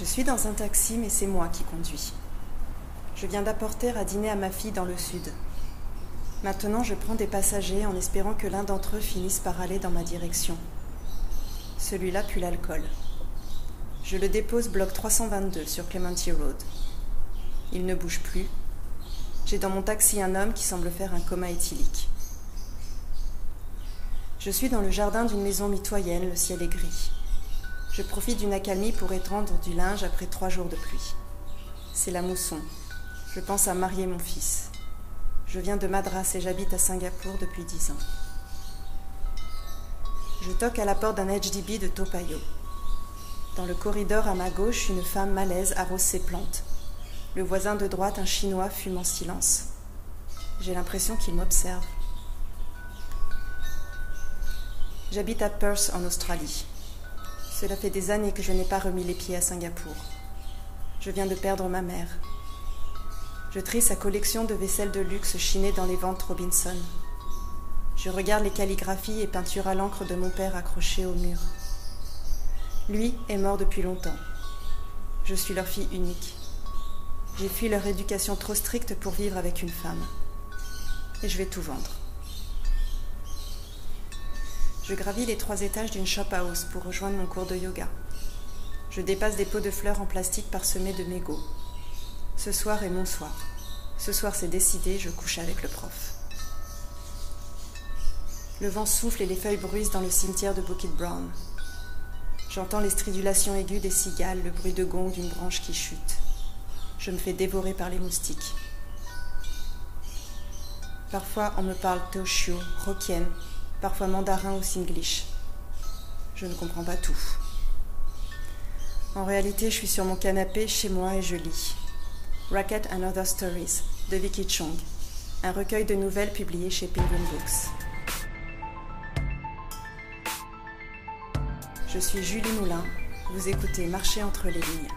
Je suis dans un taxi, mais c'est moi qui conduis. Je viens d'apporter à dîner à ma fille dans le sud. Maintenant, je prends des passagers en espérant que l'un d'entre eux finisse par aller dans ma direction. Celui-là pue l'alcool. Je le dépose bloc 322 sur Clementi Road. Il ne bouge plus. J'ai dans mon taxi un homme qui semble faire un coma éthylique. Je suis dans le jardin d'une maison mitoyenne, le ciel est gris. Je profite d'une accalmie pour étendre du linge après 3 jours de pluie. C'est la mousson. Je pense à marier mon fils. Je viens de Madras et j'habite à Singapour depuis 10 ans. Je toque à la porte d'un HDB de Toa Payoh. Dans le corridor à ma gauche, une femme malaise arrose ses plantes. Le voisin de droite, un Chinois, fume en silence. J'ai l'impression qu'il m'observe. J'habite à Perth, en Australie. Cela fait des années que je n'ai pas remis les pieds à Singapour. Je viens de perdre ma mère. Je trie sa collection de vaisselle de luxe chinée dans les ventes Robinson. Je regarde les calligraphies et peintures à l'encre de mon père accrochées au mur. Lui est mort depuis longtemps. Je suis leur fille unique. J'ai fui leur éducation trop stricte pour vivre avec une femme. Et je vais tout vendre. Je gravis les 3 étages d'une shop house pour rejoindre mon cours de yoga. Je dépasse des pots de fleurs en plastique parsemés de mégots. Ce soir est mon soir. Ce soir c'est décidé, je couche avec le prof. Le vent souffle et les feuilles bruissent dans le cimetière de Bukit Brown. J'entends les stridulations aiguës des cigales, le bruit de gong d'une branche qui chute. Je me fais dévorer par les moustiques. Parfois on me parle Teochew, Hokkien, parfois mandarin ou singlish. Je ne comprends pas tout. En réalité, je suis sur mon canapé chez moi et je lis Racket and Other Stories de Vicky Chong, un recueil de nouvelles publié chez Penguin Books. Je suis Julie Moulin, vous écoutez Marcher entre les lignes.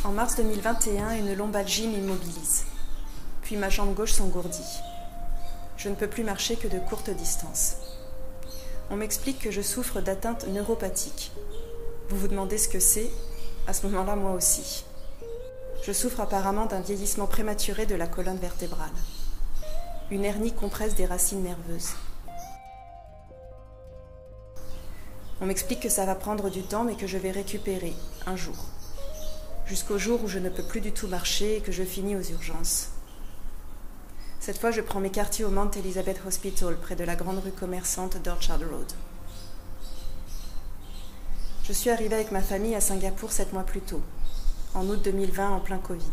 En mars 2021, une lombalgie m'immobilise. Puis ma jambe gauche s'engourdit. Je ne peux plus marcher que de courtes distances. On m'explique que je souffre d'atteinte neuropathique. Vous vous demandez ce que c'est? À ce moment-là, moi aussi. Je souffre apparemment d'un vieillissement prématuré de la colonne vertébrale. Une hernie compresse des racines nerveuses. On m'explique que ça va prendre du temps, mais que je vais récupérer, un jour. Jusqu'au jour où je ne peux plus du tout marcher et que je finis aux urgences. Cette fois, je prends mes quartiers au Mount Elizabeth Hospital, près de la grande rue commerçante d'Orchard Road. Je suis arrivée avec ma famille à Singapour 7 mois plus tôt, en août 2020, en plein Covid.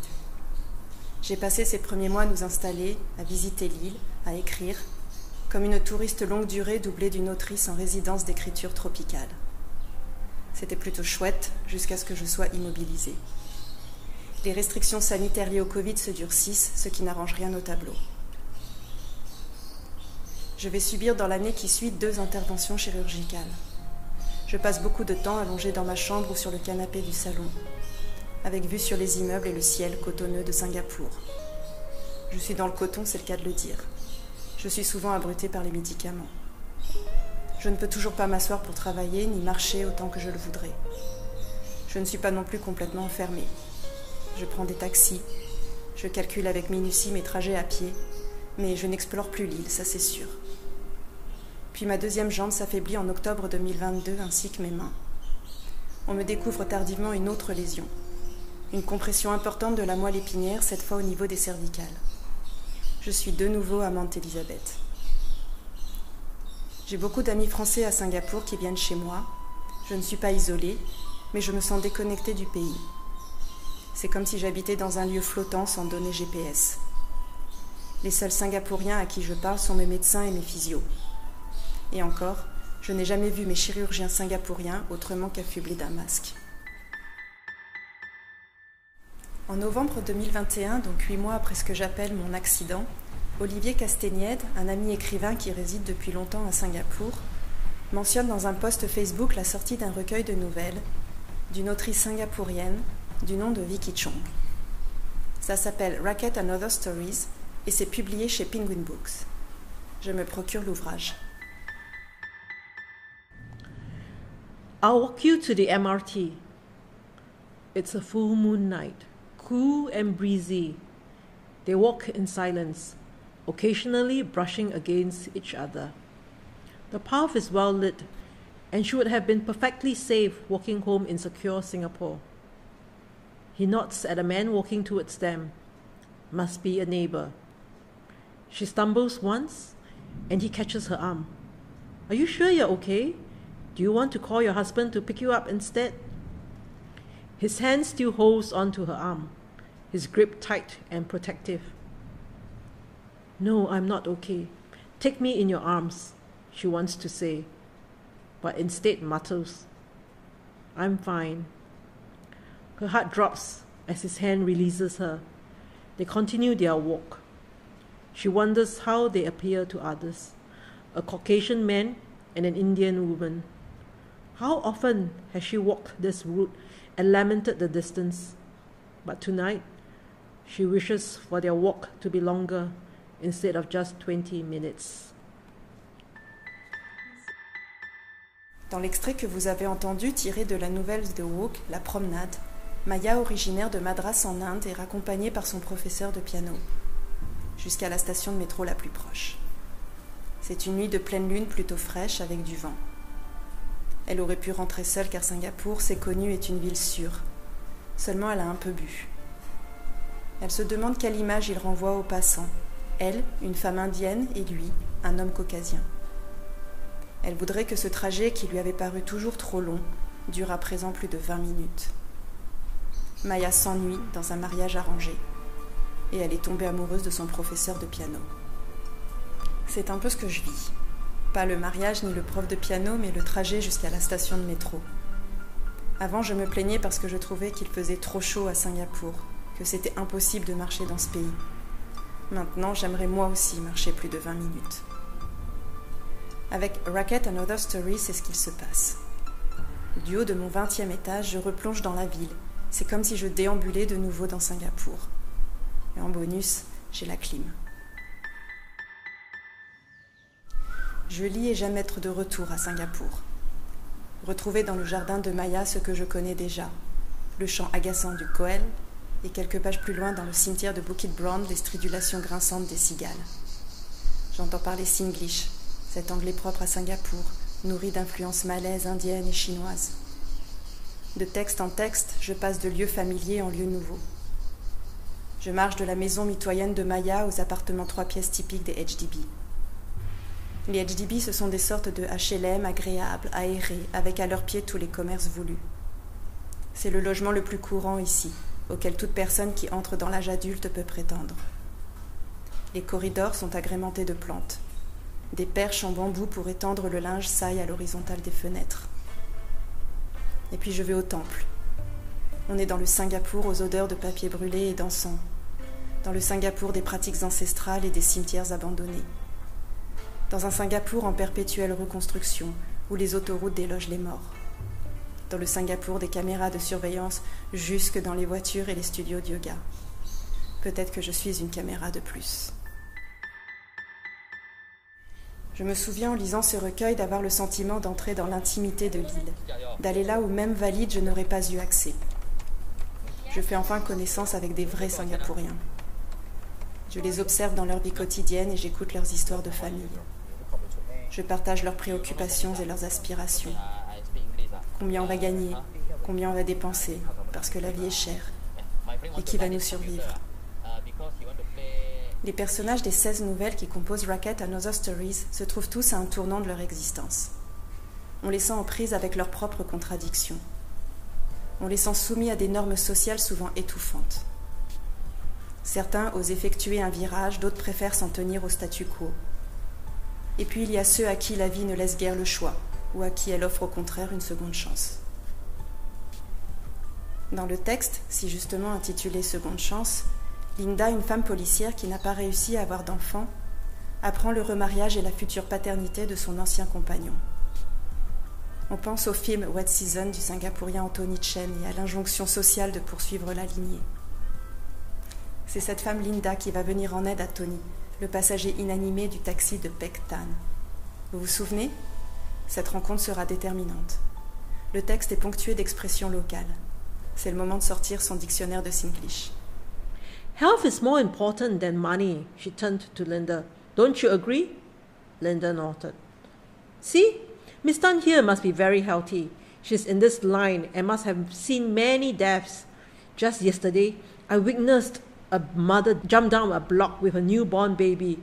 J'ai passé ces premiers mois à nous installer, à visiter l'île, à écrire, comme une touriste longue durée doublée d'une autrice en résidence d'écriture tropicale. C'était plutôt chouette, jusqu'à ce que je sois immobilisée. Les restrictions sanitaires liées au Covid se durcissent, ce qui n'arrange rien au tableau. Je vais subir dans l'année qui suit 2 interventions chirurgicales. Je passe beaucoup de temps allongée dans ma chambre ou sur le canapé du salon, avec vue sur les immeubles et le ciel cotonneux de Singapour. Je suis dans le coton, c'est le cas de le dire. Je suis souvent abrutée par les médicaments. Je ne peux toujours pas m'asseoir pour travailler, ni marcher autant que je le voudrais. Je ne suis pas non plus complètement enfermée. Je prends des taxis, je calcule avec minutie mes trajets à pied, mais je n'explore plus l'île, ça c'est sûr. Puis ma deuxième jambe s'affaiblit en octobre 2022, ainsi que mes mains. On me découvre tardivement une autre lésion, une compression importante de la moelle épinière, cette fois au niveau des cervicales. Je suis de nouveau à Mount Elizabeth. J'ai beaucoup d'amis français à Singapour qui viennent chez moi. Je ne suis pas isolée, mais je me sens déconnectée du pays. C'est comme si j'habitais dans un lieu flottant sans données GPS. Les seuls Singapouriens à qui je parle sont mes médecins et mes physios. Et encore, je n'ai jamais vu mes chirurgiens singapouriens autrement qu'affublés d'un masque. En novembre 2021, donc 8 mois après ce que j'appelle mon accident, Olivier Castaignède, un ami écrivain qui réside depuis longtemps à Singapour, mentionne dans un post Facebook la sortie d'un recueil de nouvelles d'une autrice singapourienne du nom de Vicky Chong. Ça s'appelle Racket and Other Stories et c'est publié chez Penguin Books. Je me procure l'ouvrage. I'll walk you to the MRT. It's a full moon night, cool and breezy. They walk in silence, occasionally brushing against each other. The path is well lit, and she would have been perfectly safe walking home in secure Singapore. He nods at a man walking towards them. Must be a neighbor. She stumbles once, and he catches her arm. Are you sure you're okay? Do you want to call your husband to pick you up instead? His hand still holds onto her arm, his grip tight and protective. No, I'm not okay. Take me in your arms, she wants to say, but instead mutters, I'm fine. Her heart drops as his hand releases her. They continue their walk. She wonders how they appear to others, a Caucasian man and an Indian woman. How often has she walked this route and lamented the distance? But tonight, she wishes for their walk to be longer instead of just 20 minutes. Dans l'extrait que vous avez entendu tiré de la nouvelle de Walk, La Promenade, Maya, originaire de Madras en Inde, est raccompagnée par son professeur de piano, jusqu'à la station de métro la plus proche. C'est une nuit de pleine lune plutôt fraîche avec du vent. Elle aurait pu rentrer seule car Singapour, c'est connu, est une ville sûre. Seulement elle a un peu bu. Elle se demande quelle image il renvoie aux passants. Elle, une femme indienne, et lui, un homme caucasien. Elle voudrait que ce trajet qui lui avait paru toujours trop long dure à présent plus de 20 minutes. Maya s'ennuie dans un mariage arrangé et elle est tombée amoureuse de son professeur de piano. C'est un peu ce que je vis. Pas le mariage ni le prof de piano, mais le trajet jusqu'à la station de métro. Avant, je me plaignais parce que je trouvais qu'il faisait trop chaud à Singapour, que c'était impossible de marcher dans ce pays. Maintenant, j'aimerais moi aussi marcher plus de 20 minutes. Avec Racket and Other Stories, c'est ce qu'il se passe. Du haut de mon 20e étage, je replonge dans la ville. C'est comme si je déambulais de nouveau dans Singapour. Et en bonus, j'ai la clim. Je lis et j'aime être de retour à Singapour. Retrouver dans le jardin de Maya ce que je connais déjà, le chant agaçant du koel, et quelques pages plus loin dans le cimetière de Bukit Brown, les stridulations grinçantes des cigales. J'entends parler Singlish, cet anglais propre à Singapour, nourri d'influences malaises, indiennes et chinoises. De texte en texte, je passe de lieux familiers en lieux nouveaux. Je marche de la maison mitoyenne de Maya aux appartements 3 pièces typiques des HDB. Les HDB, ce sont des sortes de HLM agréables, aérés, avec à leurs pieds tous les commerces voulus. C'est le logement le plus courant ici, auquel toute personne qui entre dans l'âge adulte peut prétendre. Les corridors sont agrémentés de plantes. Des perches en bambou pour étendre le linge saillent à l'horizontale des fenêtres. Et puis je vais au temple. On est dans le Singapour aux odeurs de papier brûlé et d'encens, dans le Singapour des pratiques ancestrales et des cimetières abandonnés, dans un Singapour en perpétuelle reconstruction où les autoroutes délogent les morts, dans le Singapour des caméras de surveillance jusque dans les voitures et les studios de yoga. Peut-être que je suis une caméra de plus. Je me souviens en lisant ce recueil d'avoir le sentiment d'entrer dans l'intimité de l'île, d'aller là où même valide je n'aurais pas eu accès. Je fais enfin connaissance avec des vrais Singapouriens. Je les observe dans leur vie quotidienne et j'écoute leurs histoires de famille. Je partage leurs préoccupations et leurs aspirations. Combien on va gagner, combien on va dépenser, parce que la vie est chère, et qui va nous survivre. Les personnages des 16 nouvelles qui composent Racket and Other Stories se trouvent tous à un tournant de leur existence. On les sent en prise avec leurs propres contradictions. On les sent soumis à des normes sociales souvent étouffantes. Certains osent effectuer un virage, d'autres préfèrent s'en tenir au statu quo. Et puis il y a ceux à qui la vie ne laisse guère le choix, ou à qui elle offre au contraire une seconde chance. Dans le texte, si justement intitulé « Seconde chance », Linda, une femme policière qui n'a pas réussi à avoir d'enfant, apprend le remariage et la future paternité de son ancien compagnon. On pense au film Wet Season du Singapourien Anthony Chen et à l'injonction sociale de poursuivre la lignée. C'est cette femme Linda qui va venir en aide à Tony, le passager inanimé du taxi de Peck Tan. Vous vous souvenez? Cette rencontre sera déterminante. Le texte est ponctué d'expressions locales. C'est le moment de sortir son dictionnaire de Singlish. Health is more important than money, she turned to Linda. Don't you agree? Linda nodded. See, Miss Tan here must be very healthy. She's in this line and must have seen many deaths. Just yesterday, I witnessed a mother jump down a block with a newborn baby.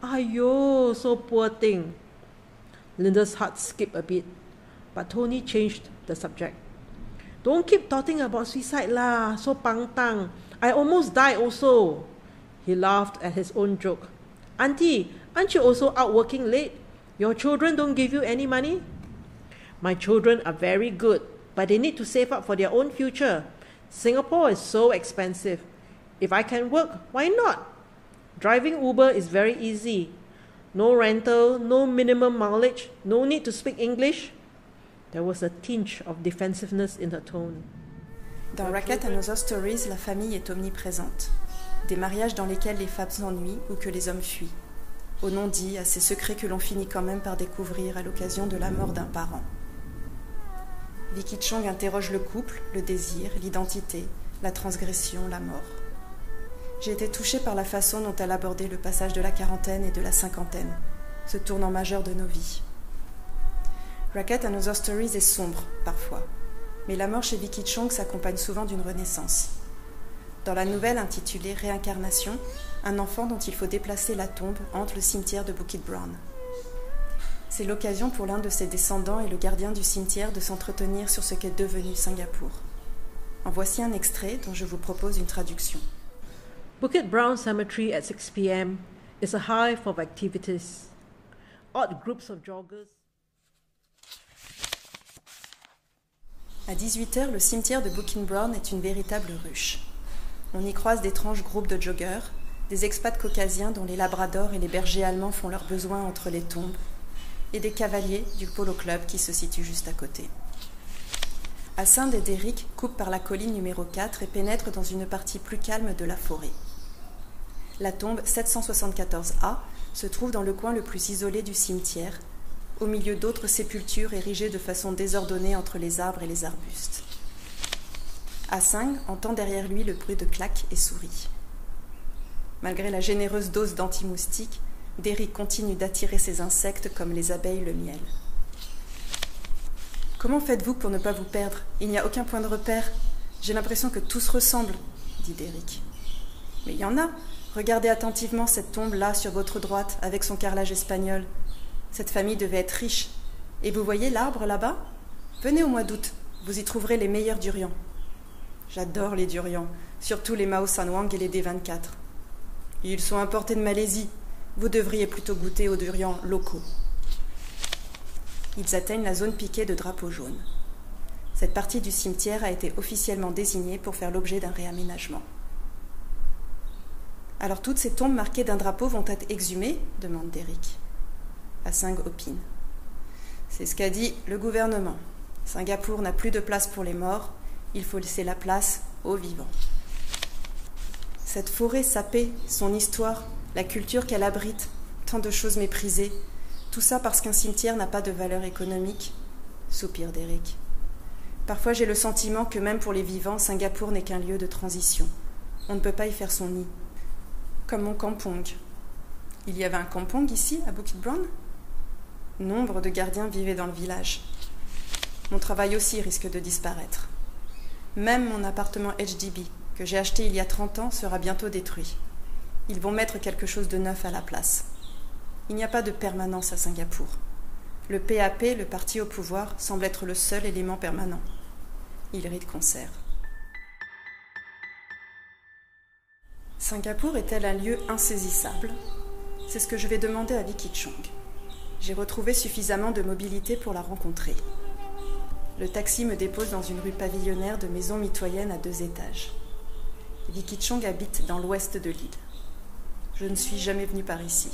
Aiyo, so poor thing. Linda's heart skipped a bit, but Tony changed the subject. Don't keep talking about suicide lah, so pangtang. I almost died also. He laughed at his own joke. Auntie, aren't you also out working late? Your children don't give you any money? My children are very good, but they need to save up for their own future. Singapore is so expensive. If I can work, why not? Driving Uber is very easy. No rental, no minimum mileage, no need to speak English. There was a tinge of defensiveness in her tone. Dans Racket and Other Stories, la famille est omniprésente. Des mariages dans lesquels les femmes s'ennuient ou que les hommes fuient. Au non-dit, à ces secrets que l'on finit quand même par découvrir à l'occasion de la mort d'un parent. Vicky Chong interroge le couple, le désir, l'identité, la transgression, la mort. J'ai été touchée par la façon dont elle abordait le passage de la quarantaine et de la cinquantaine, ce tournant majeur de nos vies. Racket and Other Stories est sombre, parfois, mais la mort chez Vicky Chong s'accompagne souvent d'une renaissance. Dans la nouvelle intitulée Réincarnation, un enfant dont il faut déplacer la tombe hante le cimetière de Bukit Brown. C'est l'occasion pour l'un de ses descendants et le gardien du cimetière de s'entretenir sur ce qu'est devenu Singapour. En voici un extrait dont je vous propose une traduction. Bukit Brown Cemetery at 6 p.m. is a hive of activities. Odd groups of joggers. À 18h, le cimetière de Bukit Brown est une véritable ruche. On y croise d'étranges groupes de joggeurs, des expats caucasiens dont les labradors et les bergers allemands font leurs besoins entre les tombes, et des cavaliers du Polo Club qui se situe juste à côté. Hassan et Derrick coupent par la colline numéro 4 et pénètrent dans une partie plus calme de la forêt. La tombe 774A se trouve dans le coin le plus isolé du cimetière, au milieu d'autres sépultures érigées de façon désordonnée entre les arbres et les arbustes. Hassan entend derrière lui le bruit de claques et souris. Malgré la généreuse dose d'anti-moustiques, Derrick continue d'attirer ces insectes comme les abeilles le miel. « Comment faites-vous pour ne pas vous perdre? Il n'y a aucun point de repère. J'ai l'impression que tout se ressemble, » dit Derrick. « Mais il y en a. Regardez attentivement cette tombe-là sur votre droite, avec son carrelage espagnol. Cette famille devait être riche. Et vous voyez l'arbre là-bas? Venez au mois d'août, vous y trouverez les meilleurs durians. » J'adore les durians, surtout les Mao San Wang et les D24. Ils sont importés de Malaisie. Vous devriez plutôt goûter aux durians locaux. Ils atteignent la zone piquée de drapeaux jaunes. Cette partie du cimetière a été officiellement désignée pour faire l'objet d'un réaménagement. « Alors toutes ces tombes marquées d'un drapeau vont être exhumées ?» demande Derrick. Hassan opine. « C'est ce qu'a dit le gouvernement. Singapour n'a plus de place pour les morts, il faut laisser la place aux vivants. » Cette forêt sapée, son histoire, la culture qu'elle abrite, tant de choses méprisées, tout ça parce qu'un cimetière n'a pas de valeur économique, soupire Derrick. Parfois j'ai le sentiment que même pour les vivants, Singapour n'est qu'un lieu de transition. On ne peut pas y faire son nid. Comme mon kampong. Il y avait un kampong ici, à Bukit Brown? Nombre de gardiens vivaient dans le village. Mon travail aussi risque de disparaître. Même mon appartement HDB, que j'ai acheté il y a 30 ans, sera bientôt détruit. Ils vont mettre quelque chose de neuf à la place. Il n'y a pas de permanence à Singapour. Le PAP, le parti au pouvoir, semble être le seul élément permanent. Il rit de concert. Singapour est-elle un lieu insaisissable? C'est ce que je vais demander à Vicky Chong. J'ai retrouvé suffisamment de mobilité pour la rencontrer. Le taxi me dépose dans une rue pavillonnaire de maisons mitoyennes à 2 étages. Vicky Chong habite dans l'ouest de l'île. Je ne suis jamais venue par ici.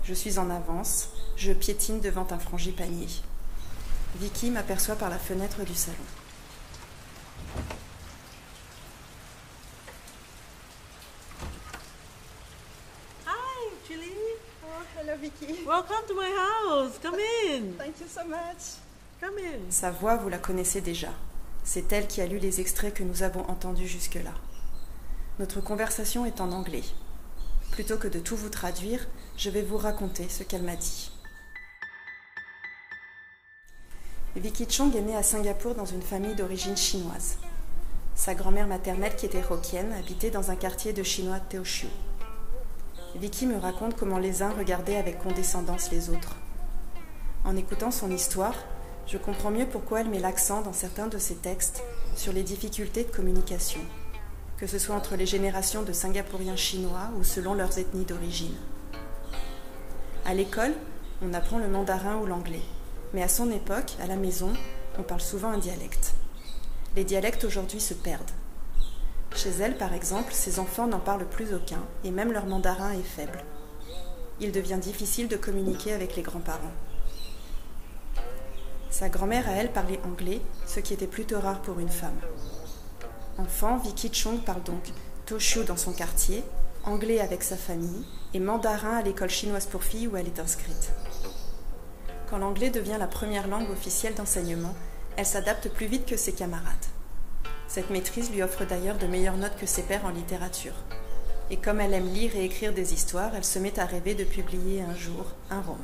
Je suis en avance, je piétine devant un frangipanier. Vicky m'aperçoit par la fenêtre du salon. Vicky. Welcome to my house. Come in. Thank you so much. Come in. Sa voix, vous la connaissez déjà. C'est elle qui a lu les extraits que nous avons entendus jusque-là. Notre conversation est en anglais. Plutôt que de tout vous traduire, je vais vous raconter ce qu'elle m'a dit. Vicky Chong est née à Singapour dans une famille d'origine chinoise. Sa grand-mère maternelle, qui était Hokkienne, habitait dans un quartier de Chinois Teochew. Vicky me raconte comment les uns regardaient avec condescendance les autres. En écoutant son histoire, je comprends mieux pourquoi elle met l'accent dans certains de ses textes sur les difficultés de communication, que ce soit entre les générations de Singapouriens chinois ou selon leurs ethnies d'origine. À l'école, on apprend le mandarin ou l'anglais. Mais à son époque, à la maison, on parle souvent un dialecte. Les dialectes aujourd'hui se perdent. Chez elle, par exemple, ses enfants n'en parlent plus aucun, et même leur mandarin est faible. Il devient difficile de communiquer avec les grands-parents. Sa grand-mère à elle parlait anglais, ce qui était plutôt rare pour une femme. Enfant, Vicky Chong parle donc Teochew dans son quartier, anglais avec sa famille, et mandarin à l'école chinoise pour filles où elle est inscrite. Quand l'anglais devient la première langue officielle d'enseignement, elle s'adapte plus vite que ses camarades. Cette maîtrise lui offre d'ailleurs de meilleures notes que ses pairs en littérature. Et comme elle aime lire et écrire des histoires, elle se met à rêver de publier un jour un roman.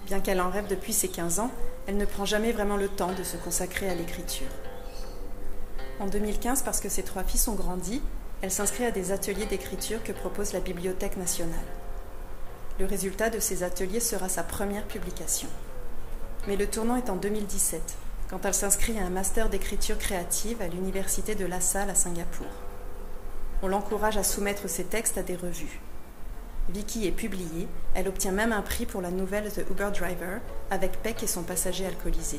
Bien qu'elle en rêve depuis ses 15 ans, elle ne prend jamais vraiment le temps de se consacrer à l'écriture. En 2015, parce que ses 3 fils ont grandi, elle s'inscrit à des ateliers d'écriture que propose la Bibliothèque nationale. Le résultat de ces ateliers sera sa première publication. Mais le tournant est en 2017, quand elle s'inscrit à un master d'écriture créative à l'université de La Salle à Singapour. On l'encourage à soumettre ses textes à des revues. Vicky est publiée, elle obtient même un prix pour la nouvelle The Uber Driver avec Peck et son passager alcoolisé.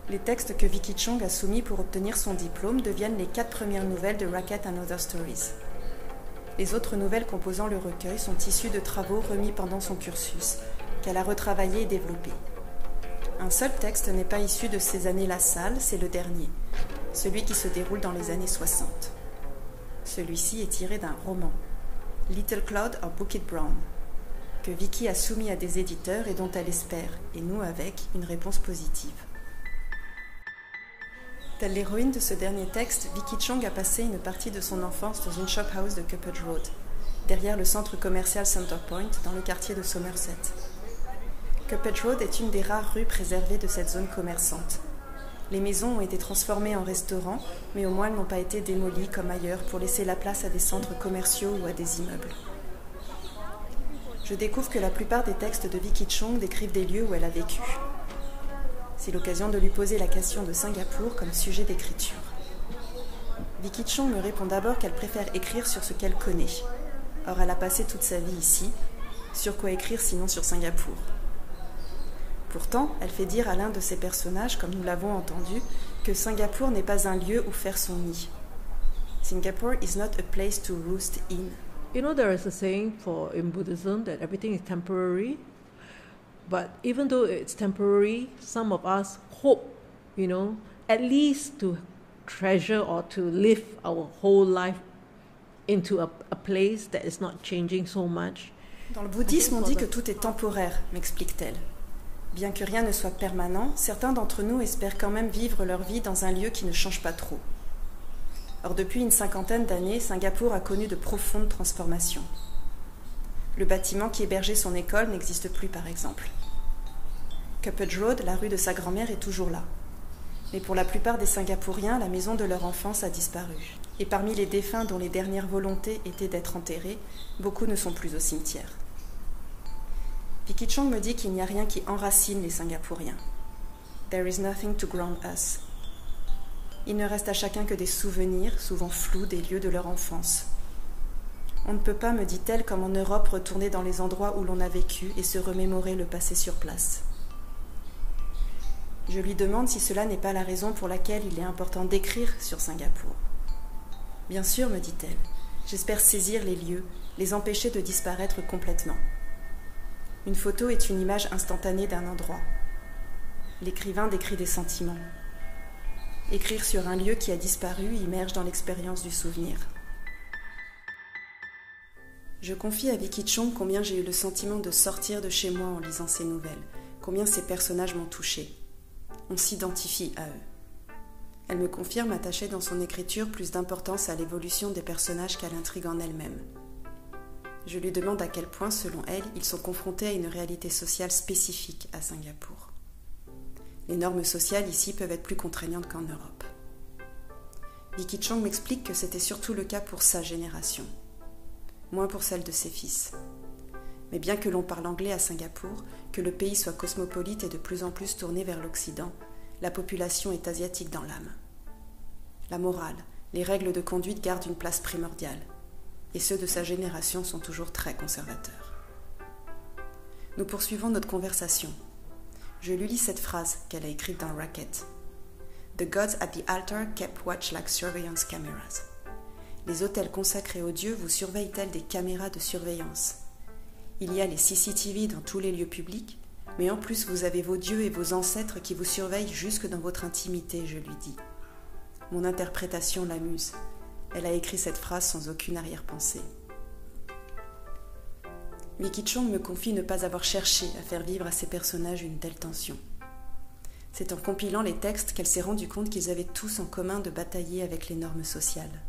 Les textes que Vicky Chong a soumis pour obtenir son diplôme deviennent les 4 premières nouvelles de Racket and Other Stories. Les autres nouvelles composant le recueil sont issues de travaux remis pendant son cursus, qu'elle a retravaillés et développés. Un seul texte n'est pas issu de ces années La Salle, c'est le dernier, celui qui se déroule dans les années 60. Celui-ci est tiré d'un roman, Little Cloud of Bukit Brown, que Vicky a soumis à des éditeurs et dont elle espère, et nous avec, une réponse positive. Telle l'héroïne de ce dernier texte, Vicky Chong a passé une partie de son enfance dans une shop house de Cuppage Road, derrière le centre commercial Centrepoint, dans le quartier de Somerset. Cuppage Road est une des rares rues préservées de cette zone commerçante. Les maisons ont été transformées en restaurants, mais au moins elles n'ont pas été démolies comme ailleurs pour laisser la place à des centres commerciaux ou à des immeubles. Je découvre que la plupart des textes de Vicky Chong décrivent des lieux où elle a vécu. C'est l'occasion de lui poser la question de Singapour comme sujet d'écriture. Vicky Chong me répond d'abord qu'elle préfère écrire sur ce qu'elle connaît. Or, elle a passé toute sa vie ici. Sur quoi écrire sinon sur Singapour? Pourtant, elle fait dire à l'un de ses personnages, comme nous l'avons entendu, que Singapour n'est pas un lieu où faire son nid. Singapore is not a place to roost in. You know, there is a saying in Buddhism that everything is temporary. But even though it's temporary, some of us hope, at least to treasure or to live our whole life into a place that is not changing so much. Dans le bouddhisme, on dit que tout est temporaire, m'explique-t-elle. Bien que rien ne soit permanent, certains d'entre nous espèrent quand même vivre leur vie dans un lieu qui ne change pas trop. Or, depuis une 50aine d'années, Singapour a connu de profondes transformations. Le bâtiment qui hébergeait son école n'existe plus, par exemple. Cuppage Road, la rue de sa grand-mère, est toujours là. Mais pour la plupart des Singapouriens, la maison de leur enfance a disparu. Et parmi les défunts dont les dernières volontés étaient d'être enterrés, beaucoup ne sont plus au cimetière. Vicky Chong me dit qu'il n'y a rien qui enracine les Singapouriens. There is nothing to ground us. Il ne reste à chacun que des souvenirs, souvent flous, des lieux de leur enfance. On ne peut pas, me dit-elle, comme en Europe, retourner dans les endroits où l'on a vécu et se remémorer le passé sur place. Je lui demande si cela n'est pas la raison pour laquelle il est important d'écrire sur Singapour. Bien sûr, me dit-elle, j'espère saisir les lieux, les empêcher de disparaître complètement. Une photo est une image instantanée d'un endroit. L'écrivain décrit des sentiments. Écrire sur un lieu qui a disparu immerge dans l'expérience du souvenir. Je confie à Vicky Chong combien j'ai eu le sentiment de sortir de chez moi en lisant ces nouvelles, combien ces personnages m'ont touchée. On s'identifie à eux. Elle me confirme attacher dans son écriture plus d'importance à l'évolution des personnages qu'à l'intrigue en elle-même. Je lui demande à quel point, selon elle, ils sont confrontés à une réalité sociale spécifique à Singapour. Les normes sociales ici peuvent être plus contraignantes qu'en Europe. Vicky Chong m'explique que c'était surtout le cas pour sa génération, moins pour celle de ses fils. Mais bien que l'on parle anglais à Singapour, que le pays soit cosmopolite et de plus en plus tourné vers l'Occident, la population est asiatique dans l'âme. La morale, les règles de conduite gardent une place primordiale, et ceux de sa génération sont toujours très conservateurs. Nous poursuivons notre conversation. Je lui lis cette phrase qu'elle a écrite dans Racket. « The gods at the altar kept watch like surveillance cameras. » Les autels consacrés aux dieux vous surveillent tels des caméras de surveillance. Il y a les CCTV dans tous les lieux publics, mais en plus vous avez vos dieux et vos ancêtres qui vous surveillent jusque dans votre intimité, je lui dis. Mon interprétation l'amuse. Elle a écrit cette phrase sans aucune arrière-pensée. Vicky Chong me confie ne pas avoir cherché à faire vivre à ses personnages une telle tension. C'est en compilant les textes qu'elle s'est rendue compte qu'ils avaient tous en commun de batailler avec les normes sociales.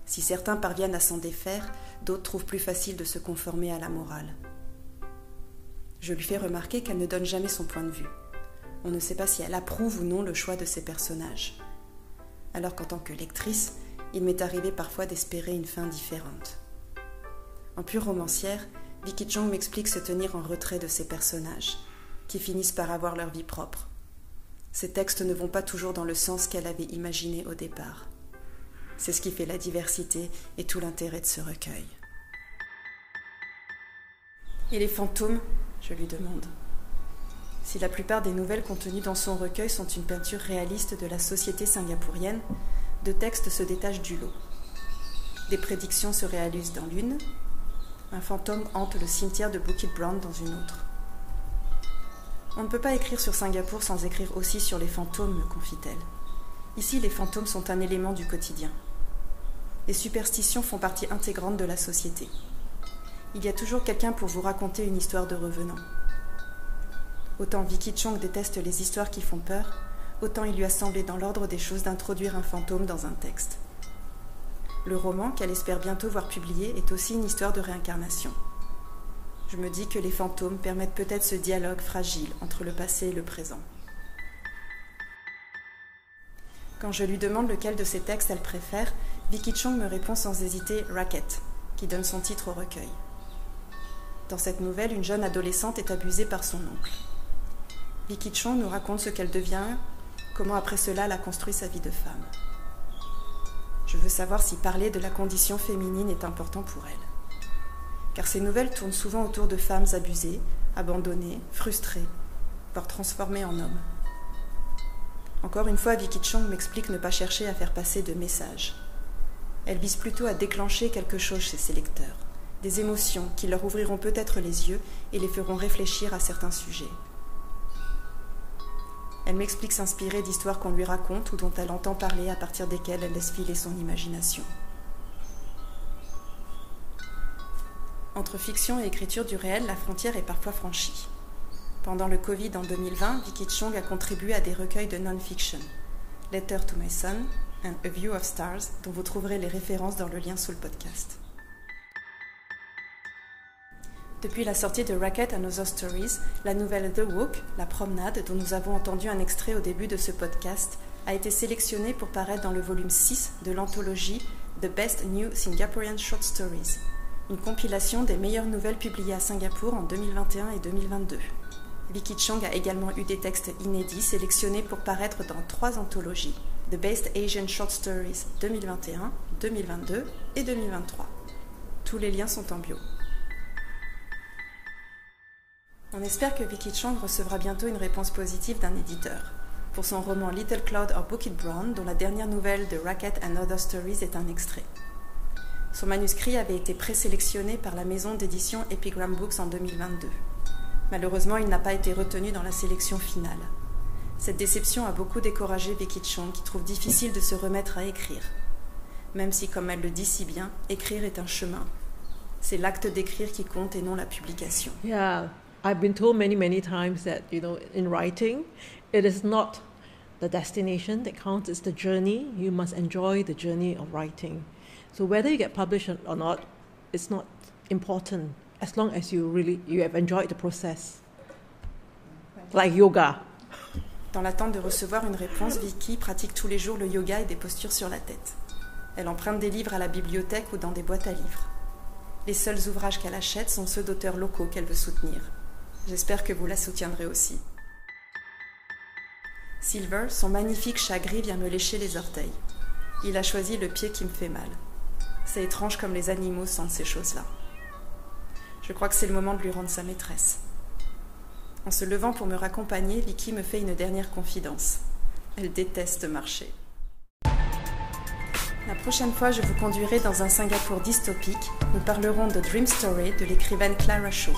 Si certains parviennent à s'en défaire, d'autres trouvent plus facile de se conformer à la morale. Je lui fais remarquer qu'elle ne donne jamais son point de vue. On ne sait pas si elle approuve ou non le choix de ses personnages. Alors qu'en tant que lectrice, il m'est arrivé parfois d'espérer une fin différente. En pure romancière, Vicky Chong m'explique se tenir en retrait de ses personnages, qui finissent par avoir leur vie propre. Ces textes ne vont pas toujours dans le sens qu'elle avait imaginé au départ. C'est ce qui fait la diversité et tout l'intérêt de ce recueil. Et les fantômes, je lui demande. Si la plupart des nouvelles contenues dans son recueil sont une peinture réaliste de la société singapourienne, deux textes se détachent du lot. Des prédictions se réalisent dans l'une, un fantôme hante le cimetière de Bukit Brown dans une autre. On ne peut pas écrire sur Singapour sans écrire aussi sur les fantômes, me confie-t-elle. Ici, les fantômes sont un élément du quotidien. Les superstitions font partie intégrante de la société. Il y a toujours quelqu'un pour vous raconter une histoire de revenant. Autant Vicky Chong déteste les histoires qui font peur, autant il lui a semblé dans l'ordre des choses d'introduire un fantôme dans un texte. Le roman, qu'elle espère bientôt voir publié, est aussi une histoire de réincarnation. Je me dis que les fantômes permettent peut-être ce dialogue fragile entre le passé et le présent. Quand je lui demande lequel de ces textes elle préfère, Vicky Chong me répond sans hésiter « Racket », qui donne son titre au recueil. Dans cette nouvelle, une jeune adolescente est abusée par son oncle. Vicky Chong nous raconte ce qu'elle devient, comment après cela elle a construit sa vie de femme. Je veux savoir si parler de la condition féminine est important pour elle. Car ces nouvelles tournent souvent autour de femmes abusées, abandonnées, frustrées, voire transformées en hommes. Encore une fois, Vicky Chong m'explique ne pas chercher à faire passer de messages. Elle vise plutôt à déclencher quelque chose chez ses lecteurs, des émotions qui leur ouvriront peut-être les yeux et les feront réfléchir à certains sujets. Elle m'explique s'inspirer d'histoires qu'on lui raconte ou dont elle entend parler à partir desquelles elle laisse filer son imagination. Entre fiction et écriture du réel, la frontière est parfois franchie. Pendant le Covid en 2020, Vicky Chong a contribué à des recueils de non-fiction, Letter to My Son and A View of Stars, dont vous trouverez les références dans le lien sous le podcast. Depuis la sortie de Racket and Other Stories, la nouvelle The Walk, la promenade, dont nous avons entendu un extrait au début de ce podcast, a été sélectionnée pour paraître dans le volume 6 de l'anthologie The Best New Singaporean Short Stories, une compilation des meilleures nouvelles publiées à Singapour en 2021 et 2022. Vicky Chong a également eu des textes inédits sélectionnés pour paraître dans 3 anthologies, The Best Asian Short Stories 2021, 2022 et 2023. Tous les liens sont en bio. On espère que Vicky Chong recevra bientôt une réponse positive d'un éditeur. Pour son roman Little Cloud or Bukit Brown, dont la dernière nouvelle de Racket and Other Stories est un extrait. Son manuscrit avait été présélectionné par la maison d'édition Epigram Books en 2022. Malheureusement, il n'a pas été retenu dans la sélection finale. Cette déception a beaucoup découragé Vicky Chong, qui trouve difficile de se remettre à écrire. Même si, comme elle le dit si bien, écrire est un chemin. C'est l'acte d'écrire qui compte et non la publication. Yeah, I've been told many times that, in writing, it is not the destination that counts, it's the journey. You must enjoy the journey of writing. So whether you get published or not, it's not important as long as you have enjoyed the process. Like yoga. Dans l'attente de recevoir une réponse, Vicky pratique tous les jours le yoga et des postures sur la tête. Elle emprunte des livres à la bibliothèque ou dans des boîtes à livres. Les seuls ouvrages qu'elle achète sont ceux d'auteurs locaux qu'elle veut soutenir. J'espère que vous la soutiendrez aussi. Silver, son magnifique chat gris, vient me lécher les orteils. Il a choisi le pied qui me fait mal. C'est étrange comme les animaux sentent ces choses-là. Je crois que c'est le moment de lui rendre sa maîtresse. En se levant pour me raccompagner, Vicky me fait une dernière confidence. Elle déteste marcher. La prochaine fois, je vous conduirai dans un Singapour dystopique. Nous parlerons de Dream Story de l'écrivaine Clara Shaw.